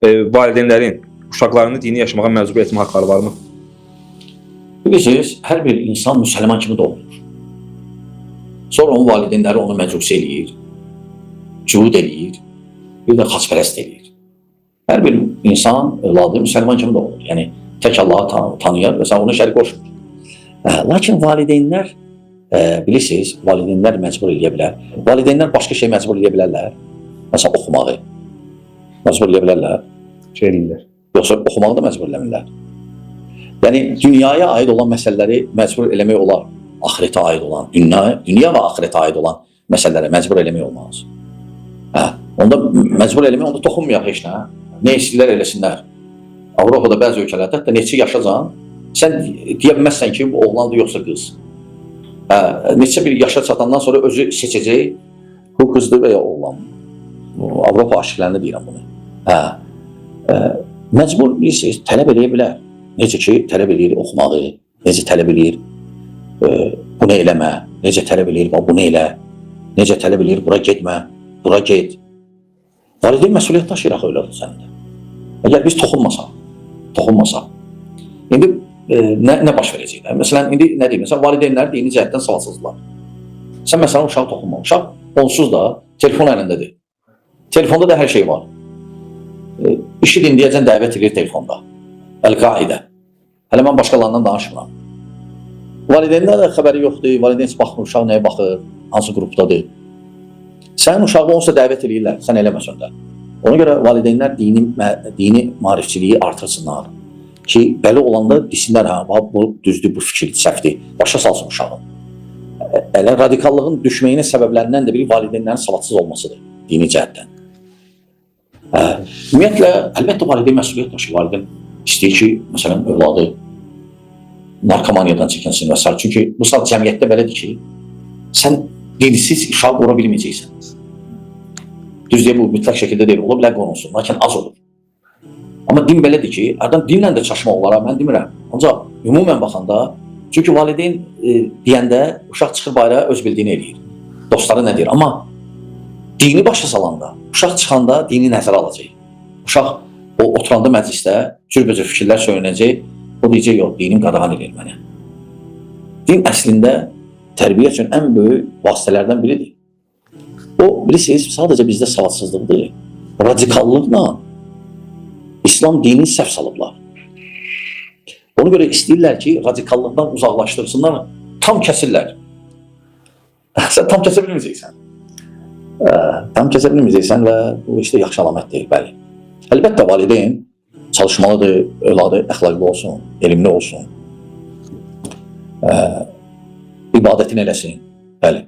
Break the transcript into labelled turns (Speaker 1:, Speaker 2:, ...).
Speaker 1: valideynlərin uşaqlarını dini yaşamağa məcbur etmə haqqları varmı?
Speaker 2: Bilirsiniz, hər bir insan müsəlman kimi doğulur. Sonra onun valideynləri onu məcbur eləyir, cühud eləyir, bir də xaçpərəst eləyir. Hər bir insan övladı müsəlman kimi doğulur. Yəni, tək Allahı tanıyır və onu şərik qoşmur. Lakin valideynlər, bilirsiniz, valideynlər məcbur eləyə bilər. Valideynlər başqa şey məcbur eləyə bilərlər. Məsələn, oxumağı məcbur eləyə bilərlər. Yoxsa oxumağı da məcbur eləmirlər. Yəni, dünyaya aid olan məsələləri məcbur eləmək olar. Axirətə aid olan, dünya və axirətə aid olan məsələlərə məcbur eləmək olmaz. Onda məcbur eləmək, onda toxunmayaq heç nə. Nə istəyirlər eləsinlər. Avropada bəzi ölkələrdə, hətta neçə yaşacan, sən deyə bilməzsən ki, bu oğlandır yoxsa qız. Neçə bir yaşa çatandan sonra özü seçəcək, bu qızdır və ya oğlan. Avropa aşıqlarında deyirəm bunu. Məcbur bilirsiniz, tələb eləyə bilər. Necə ki, tələb eləyir oxumağı, necə tələb eləyir bunu eləmə, necə tələb eləyir bunu elə, necə tələb eləyir bura getmə, bura get. Valideyn məsuliyyət daşıyıraq öylədir səndə. Əgər biz toxunmasaq, indi nə baş verəcəklər? Məsələn, indi nə deyim? Məsələn, valideynlər dini cəhətdən savadsızdılar. Sən məsələn uşağı toxunma. Uşaq onsuz da telefon əlindədir. Telefonda da hər şey var. İşi dinləyəcən dəvət edir telefonda. Əl-Qaidə. Hələ mən başqalarından danışmıram. Valideynlər də xəbəri yoxdur, valideyn baxmır, uşaq nəyə baxır, hansı qrupdadır. Sən uşağı onsa dəvət edirlər, sən eləməsən də. Ona görə valideynlər dini maarifçiliyi artırsınlar ki, belə olanda desinlər, bu düzdür, bu fikir səhvdir, başa salsın uşağın. Elə radikallığın düşməyinin səbəblərindən də biri valideynlərin savadsız olmasıdır, dini cəhətdən. Ümumiyyətlə, əlbəttə valideyn məsuliyyət daşıyır, valideyn istəyir ki, məsələn, övladı narkomaniyadan çəkinsin və s. Çünki bu saat cəmiyyətdə belədir ki, sən dinsiz uşağı qora bilməyəcəksən. Düz deyək, bu mütləq şəkildə deyil, ola bilər qorunsun, lakin az olur. Amma din belədir ki, ərdən dinlə də çaşmaq olar, mən demirəm. Ancaq ümumən baxanda, çünki valideyn deyəndə uşaq çıxır bayrağa öz bildiyini eləyir. Dostları nə deyir? Amma dini başa salanda, uşaq çıxanda dini nəzərə alacaq. Uşaq o oturanda məclisdə cürbəcür fikirlər söylənəcək, o deyəcək, yox, dinim qadağan edir mənə. Din əslində tərbiyə üçün ən böyük vasitələrdən biridir. O, bilirsiniz, sadəcə bizdə savadsızlıqdır. Radikallıqla İslam dini səhv salıblar. Ona görə istəyirlər ki, radikallıqdan uzaqlaşdırsınlar, tam kəsirlər. Sən tam kəsə bilməyəcəksən. Tam kəsə bilməyəcəksən və bu işte yaxşı əlamət deyil, bəli. Əlbəttə, valideyn çalışmalıdır, övladı əxlaqlı olsun, elmli olsun, ibadətini eləsin, bəli.